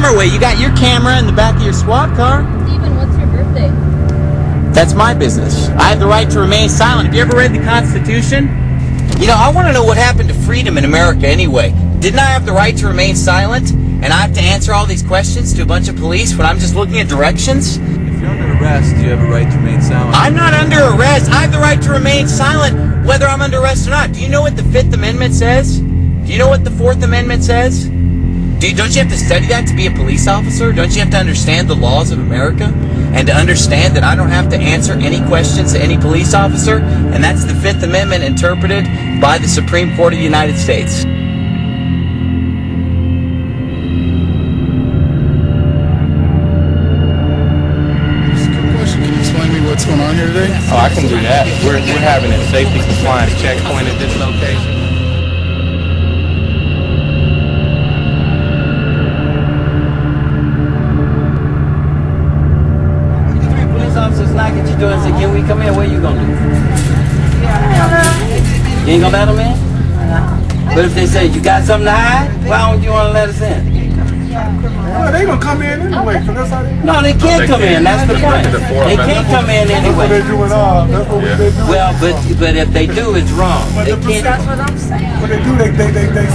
camera away. You got your camera in the back of your squad car. Steven, what's your birthday? That's my business. I have the right to remain silent. Have you ever read the Constitution? You know, I want to know what happened to freedom in America anyway. Didn't I have the right to remain silent? And I have to answer all these questions to a bunch of police when I'm just looking at directions? If you're under arrest, you have a right to remain silent. I'm not under arrest. I have the right to remain silent whether I'm under arrest or not. Do you know what the Fifth Amendment says? Do you know what the Fourth Amendment says? Don't you have to study that to be a police officer? Don't you have to understand the laws of America? And to understand that I don't have to answer any questions to any police officer? And that's the Fifth Amendment interpreted by the Supreme Court of the United States. What's going on here today? Oh, I can do that. We're having a safety compliance checkpoint at this location. Three police officers knock at your door and say, "Can we come in?" What are you gonna do? You ain't gonna let them in? But if they say, "You got something to hide," why don't you want to let us in? Well, they gonna come in anyway, because that's how they... No, they can't come in. That's the point. They can't come in anyway. That's what they do it all. That's what they do. Well, but if they do, it's wrong. They can't. That's what I'm saying. What they do, they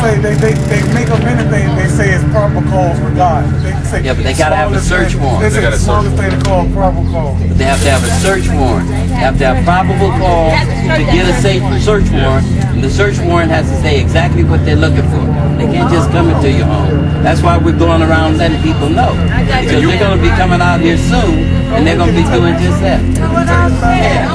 say, they make up anything they say is proper cause for God. They say, Yeah, but they gotta have a search warrant. They say the smallest thing to call proper cause. But they have to have a search warrant. They have to have probable cause to get a safe search warrant. And the search warrant has to say exactly what they're looking for. They can't just come into your home. That's why we're going around letting people know. Because they're going to be coming out here soon, and they're going to be doing just that. Yeah.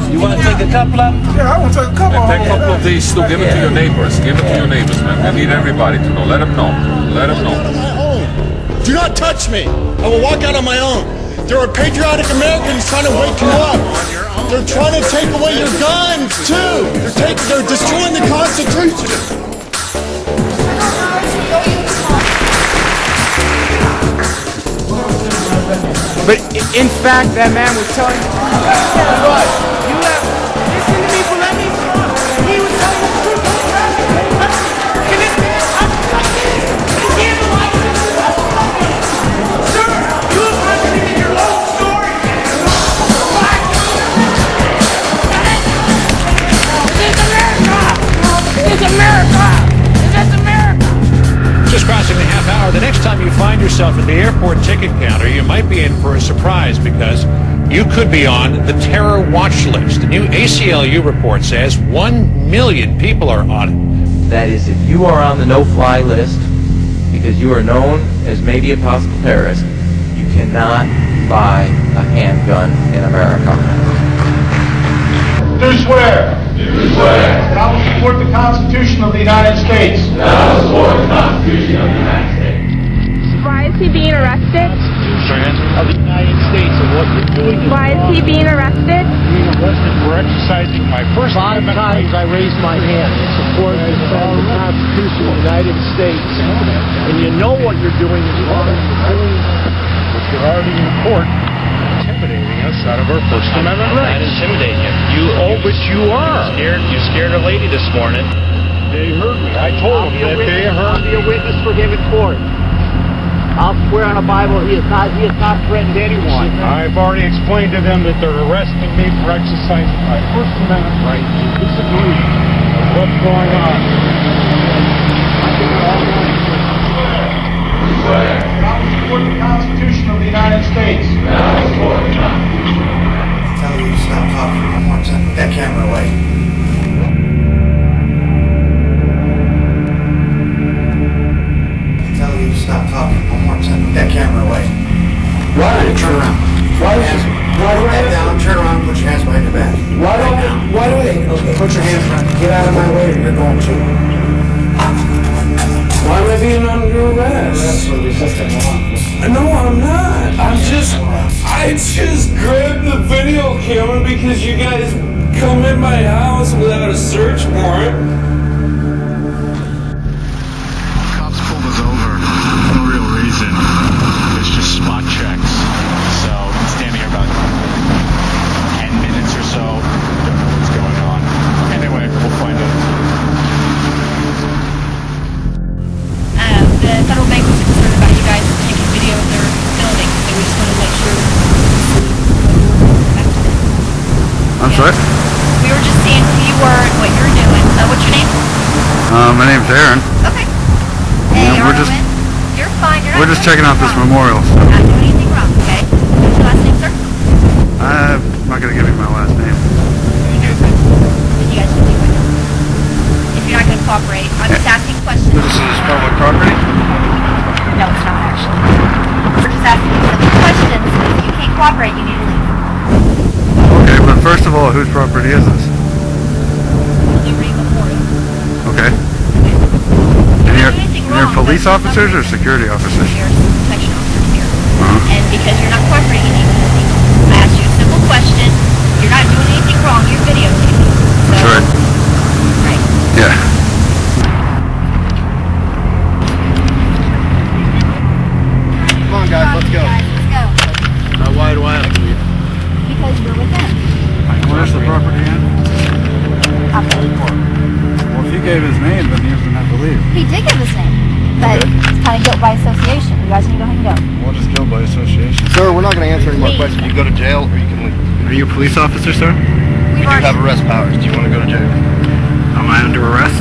You want to take a couple of them? Yeah, I want to take a couple of them. Take a couple of these, still give it to your neighbors. Give it to your neighbors, man. We need everybody to know. Let them know. Let them know. Do not touch me. I will walk out on my own. There are patriotic Americans trying to wake you up. They're trying to take away your guns, too. They're destroying the Constitution. But in fact, that man was telling me, you have, listen to me, but let me talk. He was telling the truth. And this man, he gave a license. Sir, you have contradicted your own story. This is America. This is America. This is America. Just crossing the half hour. The next time you find yourself at the airport ticket counter, you might be in for a surprise because you could be on the terror watch list. The new ACLU report says 1 million people are on it. That is, if you are on the no-fly list because you are known as maybe a possible terrorist, you cannot buy a handgun in America. Do swear. Do swear. That I will support the Constitution of the United States. That I will support the Constitution of the United States. Why is he being arrested? Of the United States and what you're doing is Why is he being arrested? being arrested for exercising my First Amendment right. I raised my hand in support of the Constitution of the United States. And you know what you're doing is wrong. But you're already in court intimidating us out of our First Amendment rights. Not intimidating you. But you are. You scared a lady this morning. They heard me. I told them that they heard I'll be a witness for him in court. I'll swear on the Bible he has not threatened anyone. I've already explained to them that they're arresting me for exercising my First Amendment right to disagree with what's going on. I will support the Constitution of the United States. That I will support the Constitution. Tell you to stop talking one more time. Put that camera away. Tell you to stop talking one more time. Put that camera away. Why? Turn around. Why? Put that down. Turn around. Put your hands behind your back. Why do they? Okay. Put your hands around. Get out of my way or you're going to. Why am I being under arrest? That's what resisting law. No, I'm not. I just grabbed the video camera because you guys come in my house without a search warrant. Cops pulled us over for no real reason. It's just spot checks. So I'm standing here about 10 minutes or so. Don't know what's going on. Anyway, we'll find out. The federal bank was concerned about you guys I'm sorry? We were just seeing who you were and what you were doing. What's your name? My name's Aaron. Okay. Hey, we're just you're fine. You're not we're just checking out this memorial. So. You're not doing anything wrong, okay? What's your last name, sir? I'm not gonna give you my last name. You guys can leave right now. If you're not going to cooperate, I'm just asking questions. This is public property? No, it's not actually. We're just asking you simple questions. If you can't cooperate, you need to leave. Okay, but first of all, whose property is this? Liberty Memorial. Okay. And you're police officers or security officers? You're protection officers here. And because you're not cooperating, you need to leave. I asked you a simple question. You're not doing anything wrong. You're videotaping. That's right. Right. Yeah. Come on, guys, let's go. Let's go. Why do I have to leave? Because you're with them. Where's the property at? Well, if he gave his name, then he doesn't have to leave. He did give his name, but it's kind of guilt by association. You guys need to go ahead and go. We'll just guilt by association. Sir, we're not going to answer any more questions. You can go to jail or you can leave. Are you a police officer, sir? You do have arrest powers. Do you want to go to jail? Am I under arrest?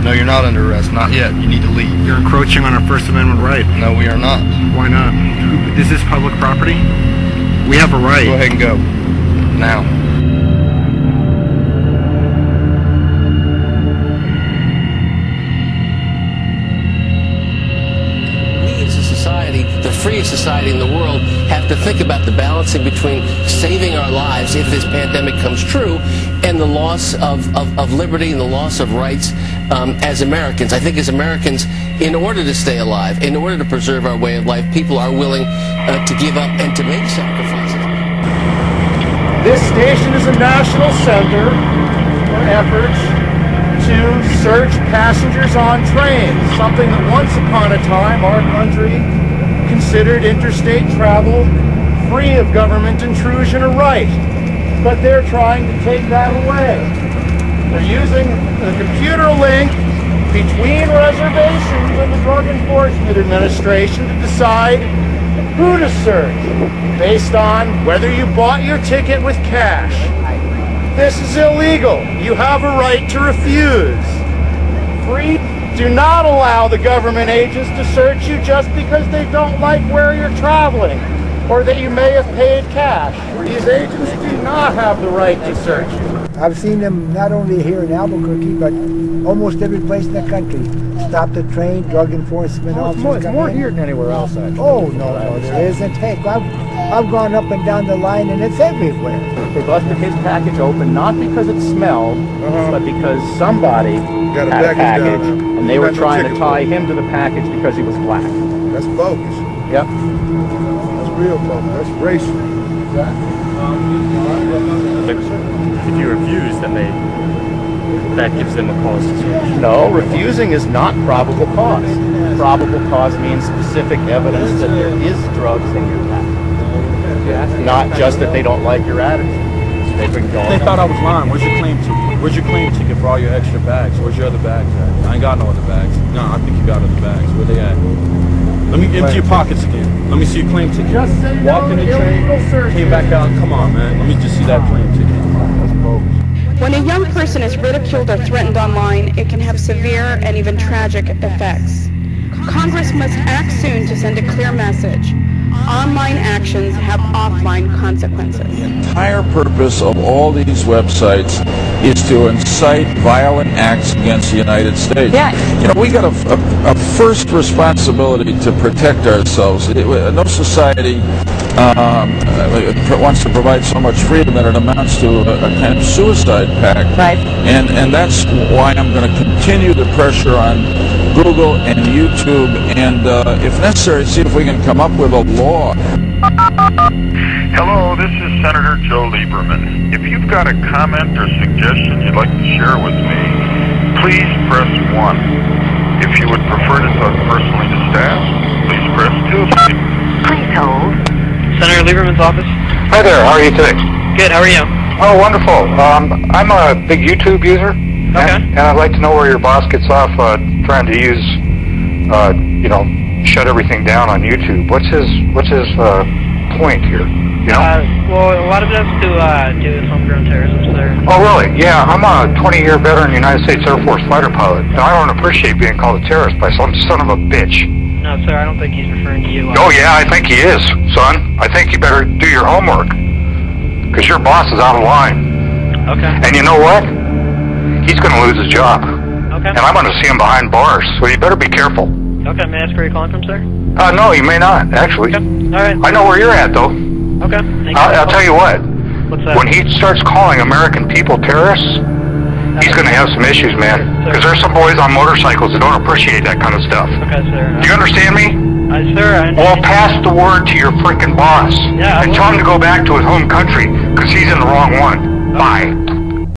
No, you're not under arrest. Not yet. You need to leave. You're encroaching on our First Amendment right. No, we are not. Why not? Is this public property? We have a right. Go ahead and go. Now. We as a society, the freest society in the world, have to think about the balancing between saving our lives if this pandemic comes true and the loss of liberty and the loss of rights as Americans. I think as Americans, in order to stay alive, in order to preserve our way of life, people are willing to give up and to make sacrifices. This station is a national center for efforts to search passengers on trains, something that once upon a time our country considered interstate travel free of government intrusion a right. But they're trying to take that away. They're using a computer link between reservations and the Drug Enforcement Administration to decide who to search based on whether you bought your ticket with cash. This is illegal. You have a right to refuse. Do not allow the government agents to search you just because they don't like where you're traveling or that you may have paid cash. These agents do not have the right to search you. I've seen them not only here in Albuquerque, but almost every place in the country. Stop the train, drug enforcement officers. It's more here than anywhere else, actually. Oh, no, there isn't. Heck, I've gone up and down the line, and it's everywhere. They busted his package open, not because it smelled, but because somebody Got a had a package package, down there. and they were trying to tie him to the package because he was black. That's bogus. Yep. That's real bogus. That's racial. If you refuse, then that gives them a cause to search. No, refusing is not probable cause. Probable cause means specific evidence that there is drugs in your package. Not just that they don't like your attitude. They thought I was lying. Where's your claim ticket? Where's your claim ticket for all your extra bags? Where's your other bags at? I ain't got no other bags. No, I think you got other bags. Where they at? Let me empty your pockets again. Let me see your claim ticket. Walked in the train, came back out. Come on, man. Let me just see that claim ticket. That's bogus. When a young person is ridiculed or threatened online, it can have severe and even tragic effects. Congress must act soon to send a clear message. Online actions have offline consequences. The entire purpose of all these websites is to incite violent acts against the United States. Yeah. You know, we got a first responsibility to protect ourselves. No society wants to provide so much freedom that it amounts to a kind of suicide pact. Right. And that's why I'm going to continue the pressure on Google and YouTube, and if necessary, see if we can come up with a law. Hello, this is Senator Joe Lieberman. If you've got a comment or suggestion you'd like to share with me, please press 1. If you would prefer to talk personally to staff, please press 2. Please hold. Senator Lieberman's office. Hi there, how are you today? Good, how are you? Oh, wonderful. I'm a big YouTube user. Okay. And I'd like to know where your boss gets off trying to use, shut everything down on YouTube. What's his point here? You know? Well, a lot of it has to do with homegrown terrorism, sir. Oh, really? Yeah, I'm a 20-year veteran United States Air Force fighter pilot. And I don't appreciate being called a terrorist by some son of a bitch. No, sir, I don't think he's referring to you. Oh, yeah, I think he is, son. I think you better do your homework. Because your boss is out of line. Okay. And you know what? He's going to lose his job. Okay. And I'm going to see him behind bars, so you better be careful. Okay, may I ask where you're calling from, sir? No, you may not, actually. Okay, alright. I know where you're at, though. Okay, thank you. I'll tell you what. What's that? When he starts calling American people terrorists, he's going to have some issues, man. Because there's some boys on motorcycles that don't appreciate that kind of stuff. Okay, sir. Do you understand me? Sir, I understand. Well, pass the word to your freaking boss. Yeah, and tell him to go back to his home country, because he's in the wrong one. Bye.